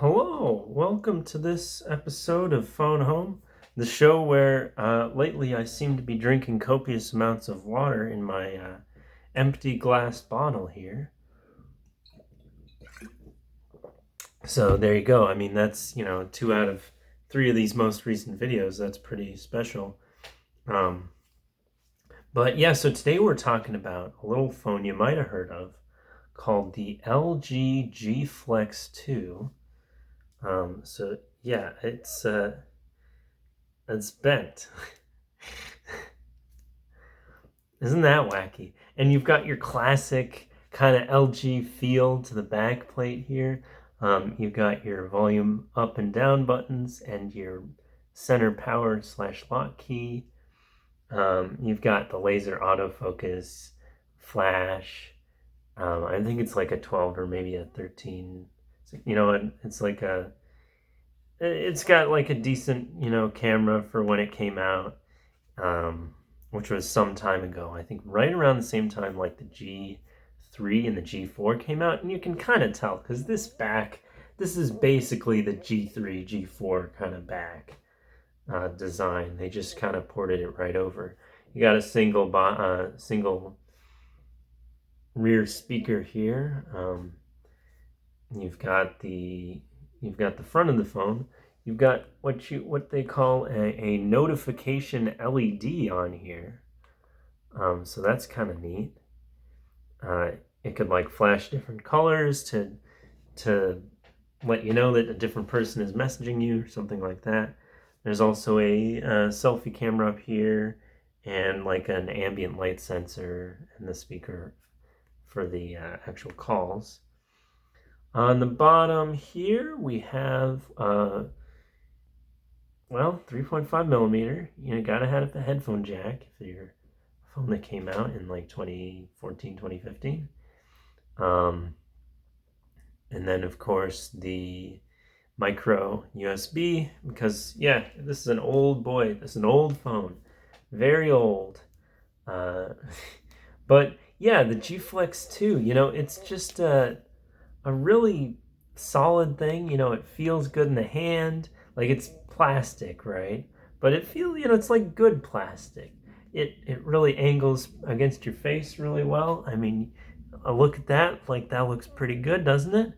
Hello, welcome to this episode of Phone Home, the show where lately I seem to be drinking copious amounts of water in my empty glass bottle here. So there you go. I mean, that's, two out of three of these most recent videos. That's pretty special. Um, but yeah, so today we're talking about a little phone you might have heard of called the LG G Flex 2. So yeah, it's bent. Isn't that wacky? And you've got your classic kind of LG feel to the back plate here. You've got your volume up and down buttons and your center power slash lock key. You've got the laser autofocus, flash. I think it's like a 12 or maybe a 13. It's like it's got like a decent, camera for when it came out. Which was some time ago. I think right around the same time like the G3 and the G4 came out, and you can kind of tell because this is basically the G3, G4 kind of back design. They just kind of ported it right over. You got a single rear speaker here. You've got the front of the phone. You've got what they call a notification LED on here. So that's kind of neat. It could like flash different colors to let you know that a different person is messaging you or something like that. There's also a selfie camera up here and like an ambient light sensor and the speaker for the actual calls. On the bottom here, we have, 3.5 millimeter. Gotta have the headphone jack for your phone that came out in like 2014, 2015. And then, of course, the micro USB, because, yeah, this is an old boy. This is an old phone. Very old. But, yeah, the G Flex 2, it's just a really solid thing. It feels good in the hand. Like it's plastic, right? But it feels, it's like good plastic. It really angles against your face really well. I mean, a look at that, like that looks pretty good, doesn't it?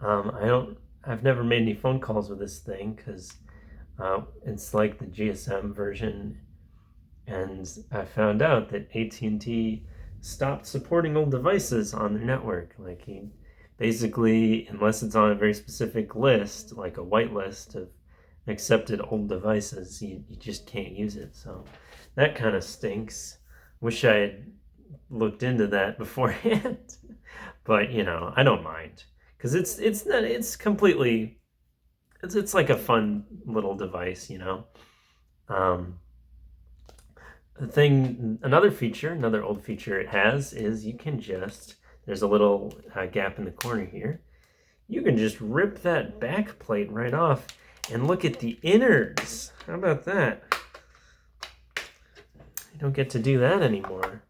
I've never made any phone calls with this thing because it's like the GSM version, and I found out that AT&T stopped supporting old devices on their network. Like basically, unless it's on a very specific list, like a whitelist of accepted old devices, you just can't use it. So that kind of stinks. Wish I had looked into that beforehand. But I don't mind because it's like a fun little device. Um, another old feature it has is there's a little gap in the corner here. You can just rip that back plate right off and look at the innards. How about that? You don't get to do that anymore.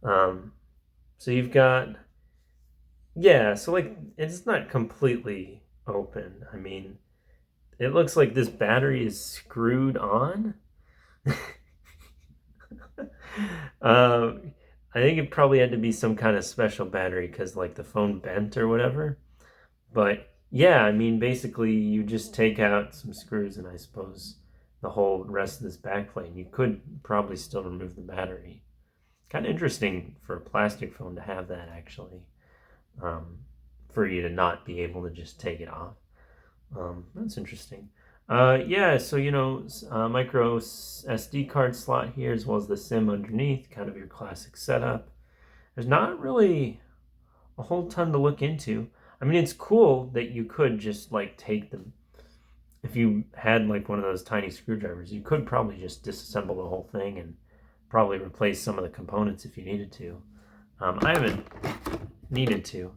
So you've got, so like it's not completely open. I mean, it looks like this battery is screwed on. I think it probably had to be some kind of special battery because like the phone bent or whatever. But yeah, I mean, basically you just take out some screws and I suppose the whole rest of this backplate. You could probably still remove the battery. Kind of interesting for a plastic phone to have that actually, for you to not be able to just take it off. That's interesting. So micro SD card slot here as well as the SIM underneath, kind of your classic setup. There's not really a whole ton to look into. I mean, it's cool that you could just like take them. If you had like one of those tiny screwdrivers, you could probably just disassemble the whole thing and probably replace some of the components if you needed to. I haven't needed to.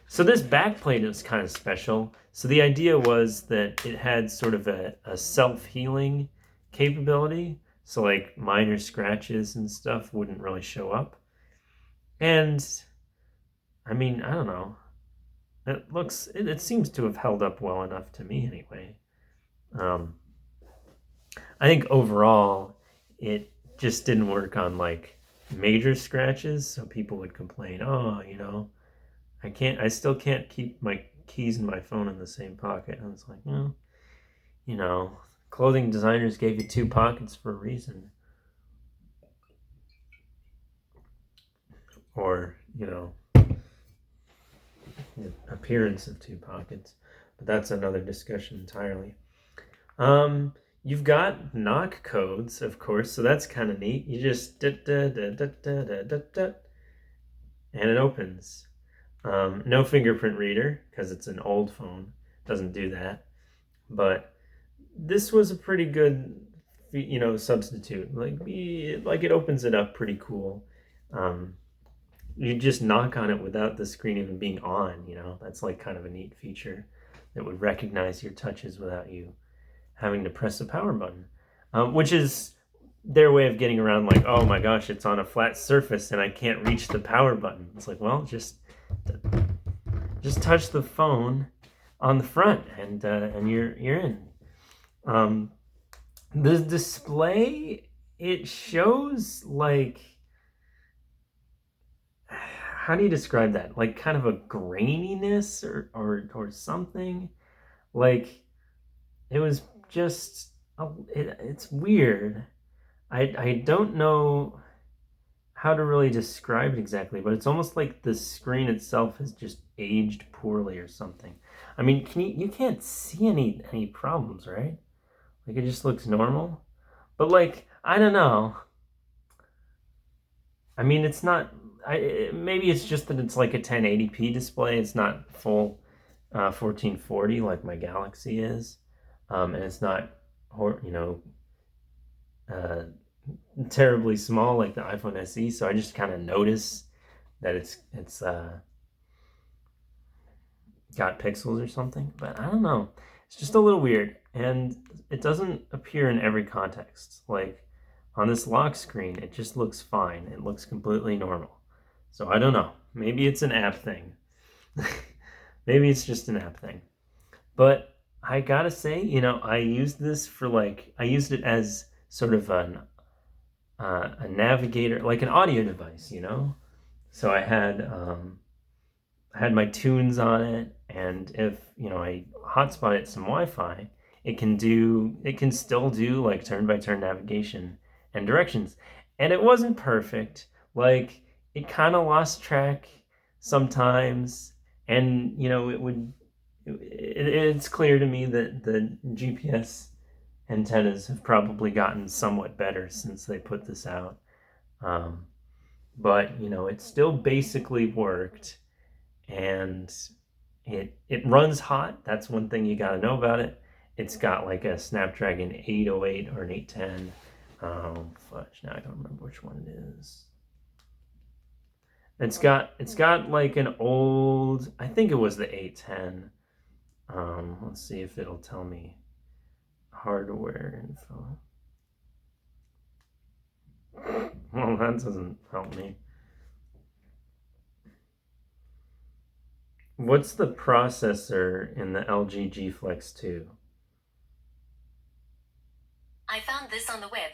So this backplate is kind of special. So the idea was that it had sort of a self-healing capability. So like minor scratches and stuff wouldn't really show up. And I mean, I don't know. it seems to have held up well enough to me anyway. Um, I think overall it just didn't work on like major scratches, so people would complain, oh, I still can't keep my keys and my phone in the same pocket. And it's like, well, you know, clothing designers gave you two pockets for a reason. Or, the appearance of two pockets. But that's another discussion entirely. You've got knock codes, of course, so that's kind of neat. You just da, da, da, da, da, da, da, da, and it opens. No fingerprint reader because it's an old phone. Doesn't do that. But this was a pretty good, substitute. Like it opens it up pretty cool. Um, you just knock on it without the screen even being on. That's like kind of a neat feature that would recognize your touches without you having to press a power button, which is their way of getting around like, oh my gosh, it's on a flat surface and I can't reach the power button. It's like, well, just touch the phone on the front and you're in. The display, it shows like, how do you describe that? Like kind of a graininess or something. Like it was just it's weird. I don't know how to really describe it exactly, but it's almost like the screen itself has just aged poorly or something. I mean, you can't see any problems, right? Like it just looks normal. But like, I don't know. I mean, it's not. Maybe it's just that it's like a 1080p display. It's not full 1440 like my Galaxy is, and it's not, uh, terribly small like the iPhone SE. So I just kind of notice that it's got pixels or something. But I don't know. It's just a little weird, and it doesn't appear in every context. Like on this lock screen, it just looks fine. It looks completely normal. So I don't know. Maybe it's an app thing. Maybe it's just an app thing. But I gotta say, I used this I used it as sort of a navigator, like an audio device. So I had my tunes on it, and if I hotspot it some Wi-Fi, it can still do like turn-by-turn navigation and directions, and it wasn't perfect. Like it kind of lost track sometimes, and it's clear to me that the GPS antennas have probably gotten somewhat better since they put this out. Um, but it still basically worked, and it runs hot. That's one thing you got to know about it. It's got like a Snapdragon 808 or an 810. Fudge, now I don't remember which one it is. It's got like an old, I think it was the 810. Let's see if it'll tell me hardware info. Well, that doesn't help me. What's the processor in the LG G Flex 2? I found this on the web.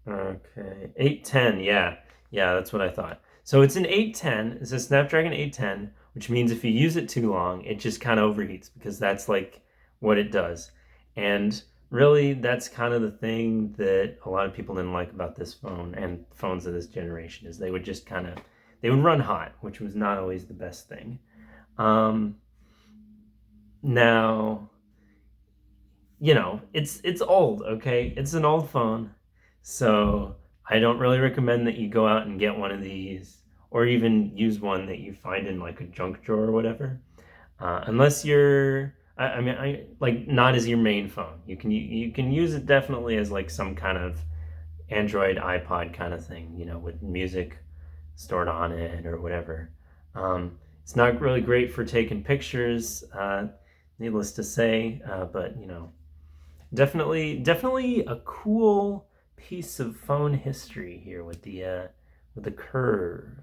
Okay, 810, yeah. Yeah, that's what I thought. So it's an 810, it's a Snapdragon 810, which means if you use it too long, it just kind of overheats because that's like what it does. And really, that's kind of the thing that a lot of people didn't like about this phone and phones of this generation is they would run hot, which was not always the best thing. Um, Now, it's old, okay? It's an old phone. So I don't really recommend that you go out and get one of these or even use one that you find in like a junk drawer or whatever. Unless I mean, like not as your main phone. You can use it definitely as like some kind of Android iPod kind of thing, with music stored on it or whatever. It's not really great for taking pictures, needless to say, but definitely a cool piece of phone history here with the curve.